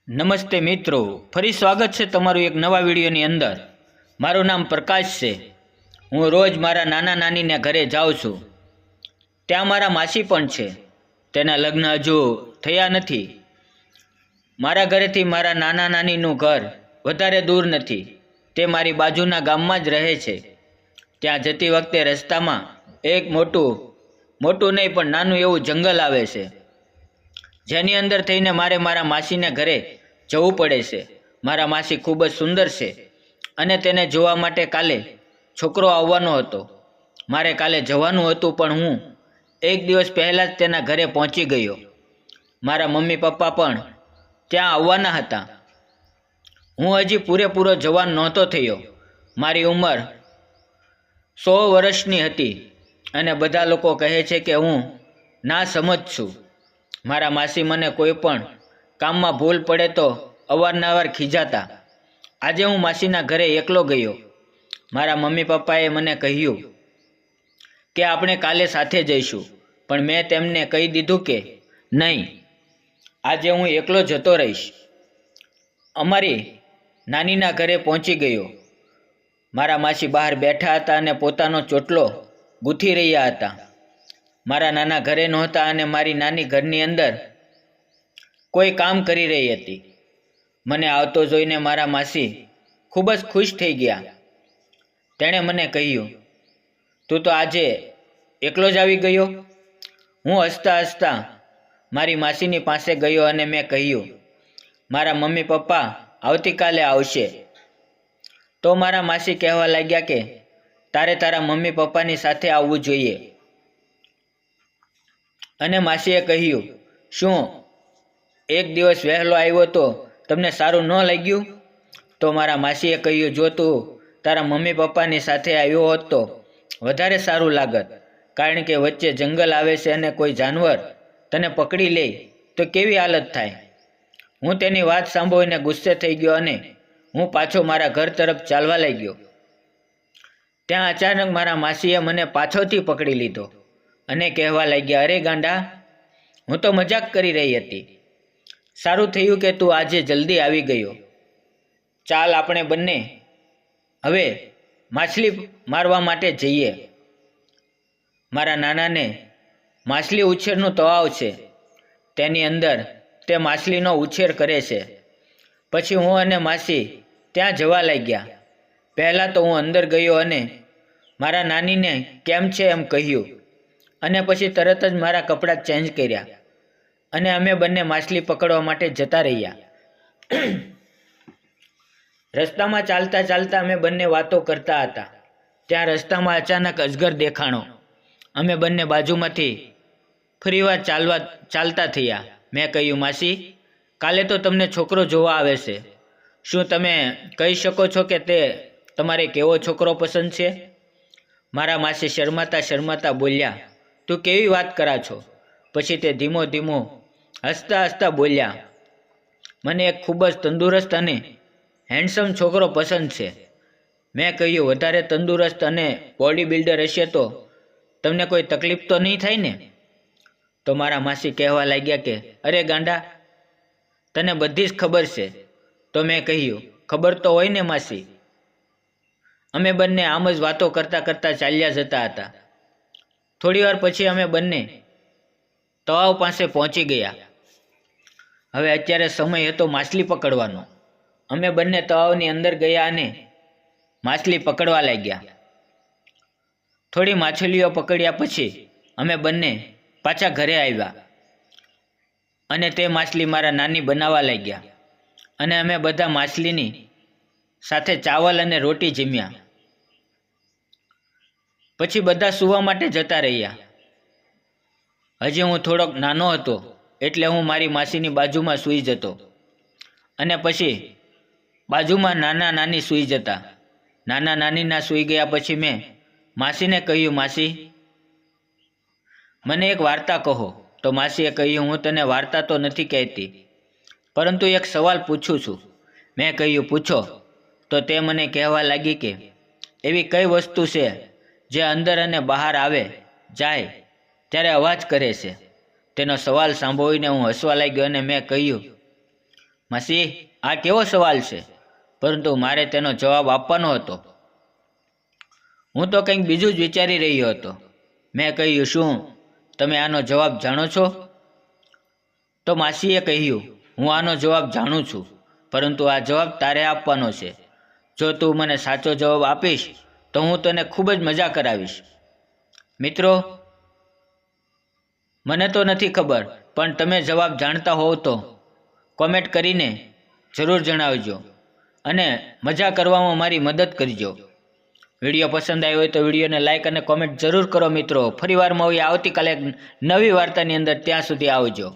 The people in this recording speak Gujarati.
નમસ્તે મિત્રો, ફરી સ્વાગત છે તમારું એક નવા વિડીયોની અંદર। મારું નામ પ્રકાશ છે। હું રોજ મારા નાના નાનીને ઘરે જાઉં છું। ત્યાં મારા માસી પણ છે। તેના લગ્ન હજુ થયા નથી। મારા ઘરેથી મારા નાના નાનીનું ઘર વધારે દૂર નથી। તે મારી બાજુના ગામમાં જ રહે છે। ત્યાં જતી વખતે રસ્તામાં એક મોટું નહીં પણ નાનું એવું જંગલ આવે છે, જેની અંદર થઈને મારે મારા માસીને ઘરે જવું પડે છે। મારા માસી ખૂબ જ સુંદર છે અને તેને જોવા માટે કાલે છોકરો આવવાનો હતો। મારે કાલે જવાનું હતું, પણ હું એક દિવસ પહેલાં જ તેના ઘરે પહોંચી ગયો। મારા મમ્મી પપ્પા પણ ત્યાં આવવાના હતા। હું હજી પૂરેપૂરો જવાન નહોતો થયો। મારી ઉંમર 100 વર્ષની હતી અને બધા લોકો કહે છે કે હું ના સમજ છું। મારા માસી મને કોઈ પણ કામમાં ભૂલ પડે તો અવારનવાર ખીજાતા। આજે હું માસીના ઘરે એકલો ગયો। મારા મમ્મી પપ્પાએ મને કહ્યું કે આપણે કાલે સાથે જઈશું, પણ મેં તેમને કહી દીધું કે નહીં, આજે હું એકલો જતો રહીશ। અમારી નાનીના ઘરે પહોંચી ગયો। મારા માસી બહાર બેઠા હતા અને પોતાનો ચોટલો ગૂંથી રહ્યા હતા। મારા નાના ઘરે નહોતા અને મારી નાની ઘરની અંદર કોઈ કામ કરી રહી હતી। મને આવતો જોઈને મારા માસી ખૂબ જ ખુશ થઈ ગયા। તેણે મને કહ્યું, તું તો આજે એકલો જ આવી ગયો? હું હસતા હસતા મારી માસીની પાસે ગયો અને મેં કહ્યું, મારા મમ્મી પપ્પા આવતીકાલે આવશે। તો મારા માસી કહેવા લાગ્યા કે તારે તારા મમ્મી પપ્પાની સાથે આવવું જોઈએ। અને માસીએ કહ્યું, શું એક દિવસ વહેલો આવ્યો તો તમને સારું ન લાગ્યું? તો મારા માસીએ કહ્યું, જો તું તારા મમ્મી પપ્પાની સાથે આવ્યો હોત તો વધારે સારું લાગત, કારણ કે વચ્ચે જંગલ આવે છે અને કોઈ જાનવર તને પકડી લે તો કેવી હાલત થાય। હું તેની વાત સાંભળીને ગુસ્સે થઈ ગયો અને હું પાછો મારા ઘર તરફ ચાલવા લાગ્યો। ત્યાં અચાનક મારા માસીએ મને પાછળથી પકડી લીધો અને કહેવા લાગ્યા, અરે ગાંડા, હું તો મજાક કરી રહી હતી। સારું થયું કે તું આજે જલ્દી આવી ગયો। ચાલ આપણે બંને હવે માછલી મારવા માટે જઈએ। મારા નાનાને માછલી ઉછેરનું તળાવ છે, તેની અંદર તે માછલીનો ઉછેર કરે છે। પછી હું અને માસી ત્યાં જવા લાગ્યા। પહેલાં તો હું અંદર ગયો અને મારા નાનીને કેમ છે એમ કહ્યું, અને પછી તરત જ મારા કપડાં ચેન્જ કર્યા અને અમે બંને માછલી પકડવા માટે જતા રહ્યા। રસ્તામાં ચાલતા ચાલતા અમે બંને વાતો કરતા હતા। ત્યાં રસ્તામાં અચાનક અજગર દેખાણો। અમે બંને બાજુમાંથી ફરીવાર ચાલતા થયા। મેં કહ્યું, માસી, કાલે તો તમને છોકરો જોવા આવે છે। શું તમે કહી શકો છો કે તે તમારે કેવો છોકરો પસંદ છે? મારા માસી શરમાતા શરમાતા બોલ્યા, તું કેવી વાત કરા છો? પછી તે ધીમો ધીમો હસતા હસતા બોલ્યા, મને એક ખૂબ જ તંદુરસ્ત અને હેન્ડસમ છોકરો પસંદ છે। મેં કહ્યું, વધારે તંદુરસ્ત અને બોડી બિલ્ડર હશે તો તમને કોઈ તકલીફ તો નહીં થાય ને? તો મારા માસી કહેવા લાગ્યા કે અરે ગાંડા, તને બધી જ ખબર છે। તો મેં કહ્યું, ખબર તો હોય ને માસી। અમે બંને આમ જ વાતો કરતાં કરતાં ચાલ્યા જતા હતા। થોડી વાર પછી અમે બંને તળાવ પાસે પહોંચી ગયા। હવે અત્યારે સમય હતો માછલી પકડવાનો। અમે બંને તળાવની અંદર ગયા અને માછલી પકડવા લાગ્યા। થોડી માછલીઓ પકડ્યા પછી અમે બંને પાછા ઘરે આવ્યા અને તે માછલી મારા નાની બનાવવા લાગ્યા અને અમે બધા માછલીની સાથે ચાવલ અને રોટી જમ્યા। પછી બધા સૂવા માટે જતા રહ્યા। હજી હું થોડોક નાનો હતો એટલે હું મારી માસીની બાજુમાં સૂઈ જતો અને પછી બાજુમાં નાના નાની સૂઈ જતા। નાના નાનીના સૂઈ ગયા પછી મેં માસીને કહ્યું, માસી, મને એક વાર્તા કહો। તો માસીએ કહ્યું, હું તને વાર્તા તો નથી કહેતી, પરંતુ એક સવાલ પૂછું છું। મેં કહ્યું, પૂછો। તો તે મને કહેવા લાગી કે એવી કઈ વસ્તુ છે જે અંદર અને બહાર આવે જાય ત્યારે અવાજ કરે છે? તેનો સવાલ સાંભળીને હું હસવા લાગ્યો અને મેં કહ્યું, માસી, આ કેવો સવાલ છે, પરંતુ મારે તેનો જવાબ આપવાનો હતો. હું તો કંઈક બીજું જ વિચારી રહ્યો હતો. મેં કહ્યું, શું તમે આનો જવાબ જાણો છો? તો માસીએ કહ્યું, હું આનો જવાબ જાણું છું, પરંતુ આ જવાબ તારે આપવાનો છે. જો તું મને સાચો જવાબ આપીશ તો હું તને ખૂબ જ મજા કરાવીશ. મિત્રો, મને તો નથી ખબર, પણ તમે જવાબ જાણતા હોવ તો કોમેન્ટ કરીને જરૂર જણાવજો અને મજા કરવામાં મારી મદદ કરજો. વિડીયો પસંદ આવ્યો હોય તો વિડીયોને લાઇક અને કોમેન્ટ જરૂર કરો મિત્રો. ફરીવાર મળીએ આવતીકાલે એક નવી વાર્તાની અંદર. ત્યાં સુધી આવજો.